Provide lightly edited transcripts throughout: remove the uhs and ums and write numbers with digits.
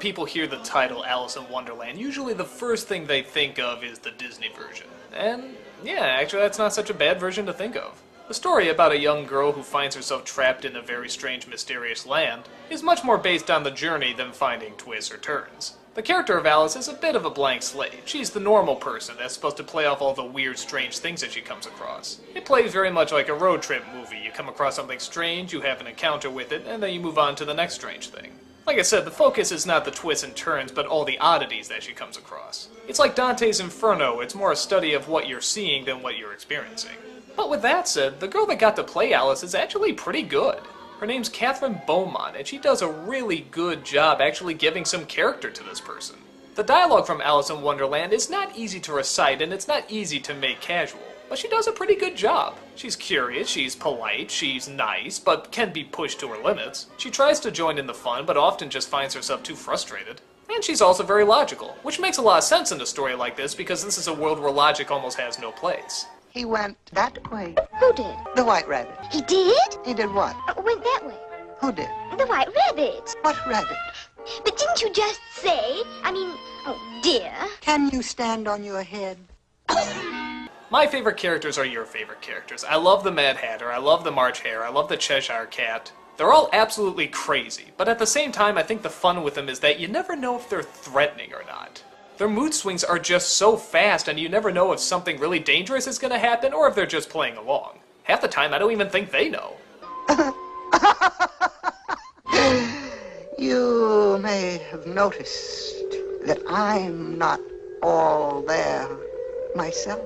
people hear the title Alice in Wonderland, usually the first thing they think of is the Disney version. And yeah, actually that's not such a bad version to think of. The story about a young girl who finds herself trapped in a very strange, mysterious land is much more based on the journey than finding twists or turns. The character of Alice is a bit of a blank slate. She's the normal person that's supposed to play off all the weird, strange things that she comes across. It plays very much like a road trip movie. You come across something strange, you have an encounter with it, and then you move on to the next strange thing. Like I said, the focus is not the twists and turns, but all the oddities that she comes across. It's like Dante's Inferno, it's more a study of what you're seeing than what you're experiencing. But with that said, the girl that got to play Alice is actually pretty good. Her name's Catherine Beaumont, and she does a really good job actually giving some character to this person. The dialogue from Alice in Wonderland is not easy to recite, and it's not easy to make casual, but she does a pretty good job. She's curious, she's polite, she's nice, but can be pushed to her limits. She tries to join in the fun, but often just finds herself too frustrated. And she's also very logical, which makes a lot of sense in a story like this because this is a world where logic almost has no place. He went that way. Who did? The white rabbit. He did? He did what? Went that way. Who did? The white rabbit. What rabbit? But didn't you just say? Oh dear. Can you stand on your head? My favorite characters are your favorite characters. I love the Mad Hatter, I love the March Hare, I love the Cheshire Cat. They're all absolutely crazy, but at the same time I think the fun with them is that you never know if they're threatening or not. Their mood swings are just so fast and you never know if something really dangerous is going to happen or if they're just playing along. Half the time I don't even think they know. You may have noticed that I'm not all there myself.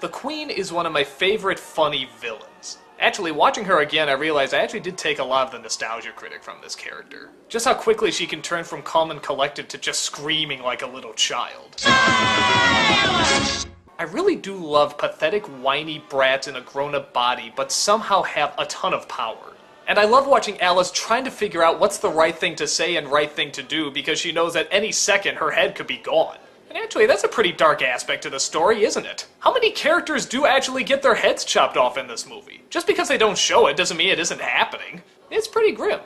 The Queen is one of my favorite funny villains. Actually, watching her again, I realized I actually did take a lot of the nostalgia critic from this character. Just how quickly she can turn from calm and collected to just screaming like a little child. I really do love pathetic, whiny brats in a grown-up body, but somehow have a ton of power. And I love watching Alice trying to figure out what's the right thing to say and right thing to do because she knows that any second her head could be gone. And actually, that's a pretty dark aspect to the story, isn't it? How many characters do actually get their heads chopped off in this movie? Just because they don't show it doesn't mean it isn't happening. It's pretty grim.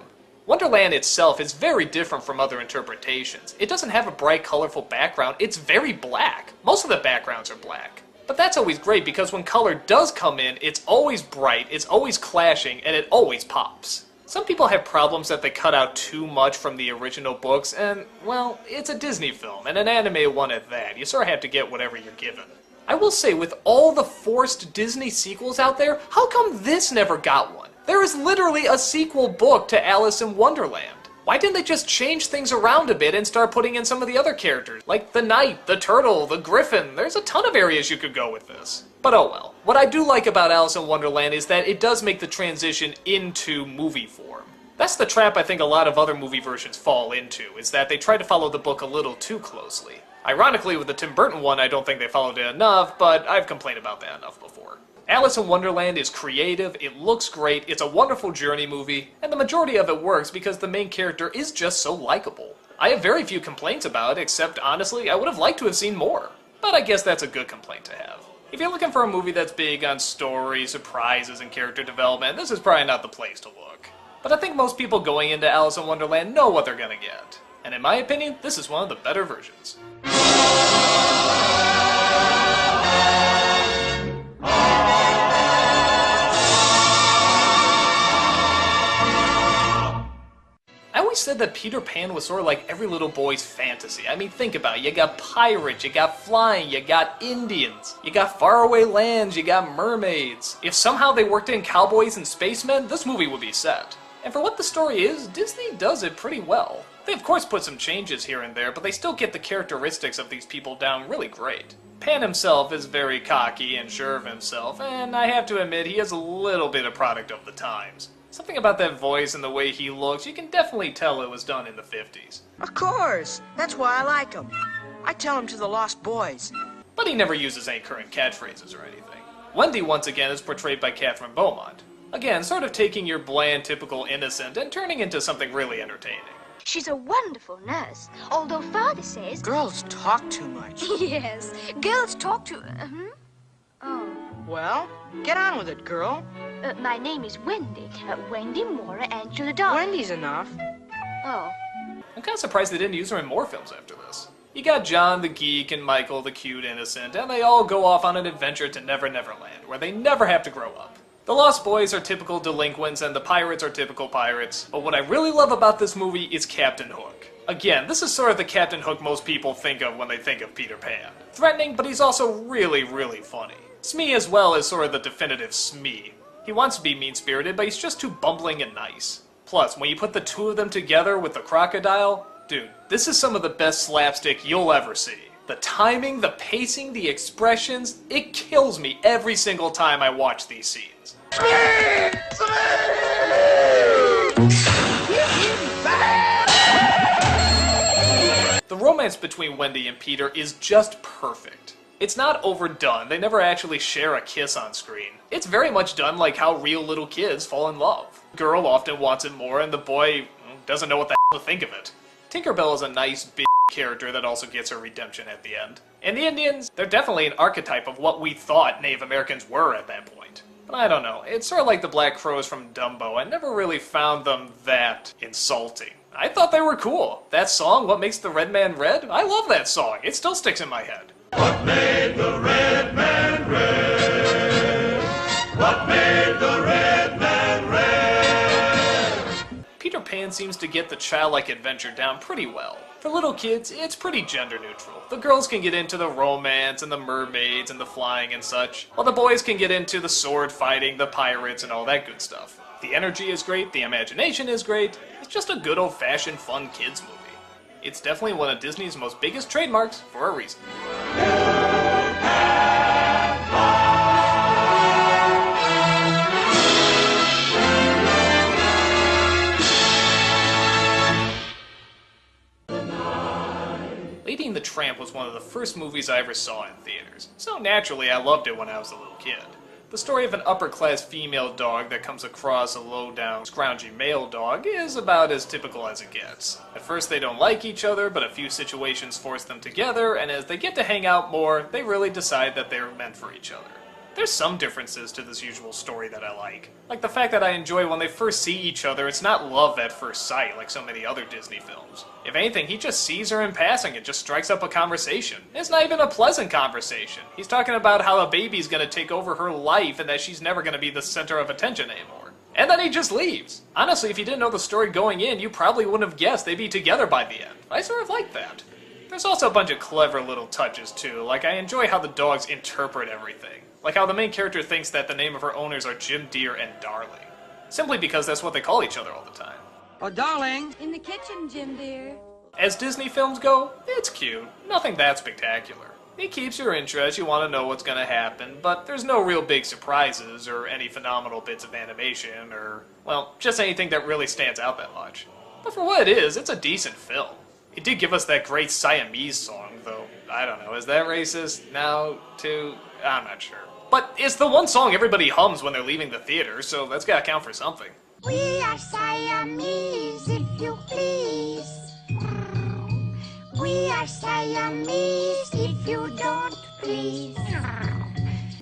Wonderland itself is very different from other interpretations. It doesn't have a bright, colorful background, it's very black. Most of the backgrounds are black. But that's always great because when color does come in, it's always bright, it's always clashing, and it always pops. Some people have problems that they cut out too much from the original books, and, well, it's a Disney film, and an animated one at that. You sort of have to get whatever you're given. I will say, with all the forced Disney sequels out there, how come this never got one? There is literally a sequel book to Alice in Wonderland. Why didn't they just change things around a bit and start putting in some of the other characters? Like the knight, the turtle, the griffin. There's a ton of areas you could go with this. But oh well. What I do like about Alice in Wonderland is that it does make the transition into movie form. That's the trap I think a lot of other movie versions fall into, is that they try to follow the book a little too closely. Ironically, with the Tim Burton one, I don't think they followed it enough, but I've complained about that enough before. Alice in Wonderland is creative, it looks great, it's a wonderful journey movie, and the majority of it works because the main character is just so likable. I have very few complaints about it, except honestly, I would have liked to have seen more. But I guess that's a good complaint to have. If you're looking for a movie that's big on story, surprises, and character development, this is probably not the place to look. But I think most people going into Alice in Wonderland know what they're gonna get. And in my opinion, this is one of the better versions. I always said that Peter Pan was sort of like every little boy's fantasy. I mean, think about it. You got pirates, you got flying, you got Indians, you got faraway lands, you got mermaids. If somehow they worked in cowboys and spacemen, this movie would be set. And for what the story is, Disney does it pretty well. They of course put some changes here and there, but they still get the characteristics of these people down really great. Pan himself is very cocky and sure of himself, and I have to admit he is a little bit a product of the times. Something about that voice and the way he looks, you can definitely tell it was done in the 50s. Of course! That's why I like him. I tell him to the Lost Boys. But he never uses any current catchphrases or anything. Wendy, once again, is portrayed by Catherine Beaumont. Again, sort of taking your bland, typical innocent and turning into something really entertaining. She's a wonderful nurse, although Father says... Girls talk too much. Yes, girls talk to... Oh. Well, get on with it, girl. My name is Wendy. Wendy Moore, Angela Dog. Wendy's enough. Oh. I'm kind of surprised they didn't use her in more films after this. You got John the geek and Michael the cute innocent, and they all go off on an adventure to Never Never Land, where they never have to grow up. The Lost Boys are typical delinquents, and the pirates are typical pirates, but what I really love about this movie is Captain Hook. Again, this is sort of the Captain Hook most people think of when they think of Peter Pan. Threatening, but he's also really, really funny. Smee as well is sort of the definitive Smee. He wants to be mean-spirited, but he's just too bumbling and nice. Plus, when you put the two of them together with the crocodile, dude, this is some of the best slapstick you'll ever see. The timing, the pacing, the expressions, it kills me every single time I watch these scenes. The romance between Wendy and Peter is just perfect. It's not overdone, they never actually share a kiss on screen. It's very much done like how real little kids fall in love. The girl often wants it more, and the boy doesn't know what the hell to think of it. Tinkerbell is a nice, big character that also gets her redemption at the end. And the Indians, they're definitely an archetype of what we thought Native Americans were at that point. But I don't know, it's sort of like the Black Crows from Dumbo. I never really found them that insulting. I thought they were cool. That song, What Makes the Red Man Red? I love that song. It still sticks in my head. What made the red man red? What made the red man red? Peter Pan seems to get the childlike adventure down pretty well. For little kids, it's pretty gender neutral. The girls can get into the romance and the mermaids and the flying and such, while the boys can get into the sword fighting, the pirates, and all that good stuff. The energy is great, the imagination is great, it's just a good old-fashioned fun kids movie. It's definitely one of Disney's most biggest trademarks for a reason. Lady and the Tramp was one of the first movies I ever saw in theaters, so naturally I loved it when I was a little kid. The story of an upper-class female dog that comes across a low-down, scroungy male dog is about as typical as it gets. At first they don't like each other, but a few situations force them together, and as they get to hang out more, they really decide that they're meant for each other. There's some differences to this usual story that I like the fact that I enjoy when they first see each other, it's not love at first sight like so many other Disney films. If anything, he just sees her in passing and just strikes up a conversation. It's not even a pleasant conversation. He's talking about how a baby's gonna take over her life and that she's never gonna be the center of attention anymore. And then he just leaves. Honestly, if you didn't know the story going in, you probably wouldn't have guessed they'd be together by the end. I sort of like that. There's also a bunch of clever little touches too, like I enjoy how the dogs interpret everything. Like how the main character thinks that the name of her owners are Jim Deere and Darling. Simply because that's what they call each other all the time. Oh, darling. In the kitchen, Jim dear. As Disney films go, it's cute. Nothing that spectacular. It keeps your interest, you want to know what's going to happen, but there's no real big surprises or any phenomenal bits of animation or, well, just anything that really stands out that much. But for what it is, it's a decent film. It did give us that great Siamese song, though, I don't know, is that racist? Now, too? I'm not sure. But it's the one song everybody hums when they're leaving the theater, so that's gotta count for something. We are Siamese, if you please. We are Siamese, if you don't please.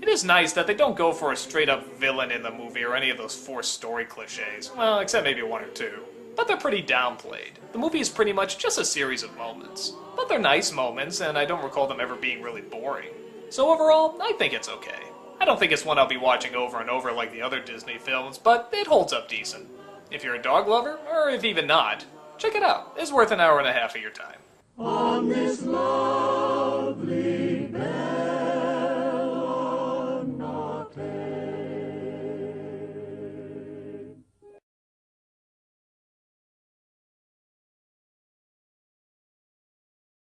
It is nice that they don't go for a straight-up villain in the movie or any of those forced story cliches. Well, except maybe one or two. But they're pretty downplayed. The movie is pretty much just a series of moments. But they're nice moments, and I don't recall them ever being really boring. So overall, I think it's okay. I don't think it's one I'll be watching over and over like the other Disney films, but it holds up decent. If you're a dog lover, or if even not, check it out. It's worth an hour and a half of your time. On this lovely bed.